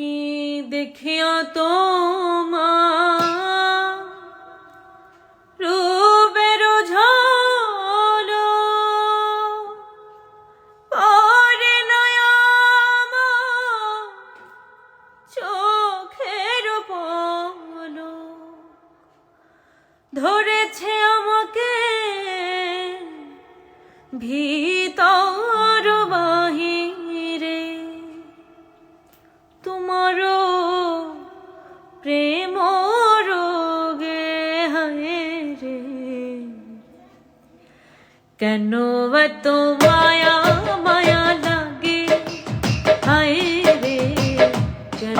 আমি দেখিয়া তোমার রূপের ঝলক পড়ে না আমার চোখের পলক, ধরেছে আমাকে ভিতর বাহিরে তোমারও প্রেম রোগে। হায় রে কেন এত মায়া মায়া লাগে, হায় রে কেন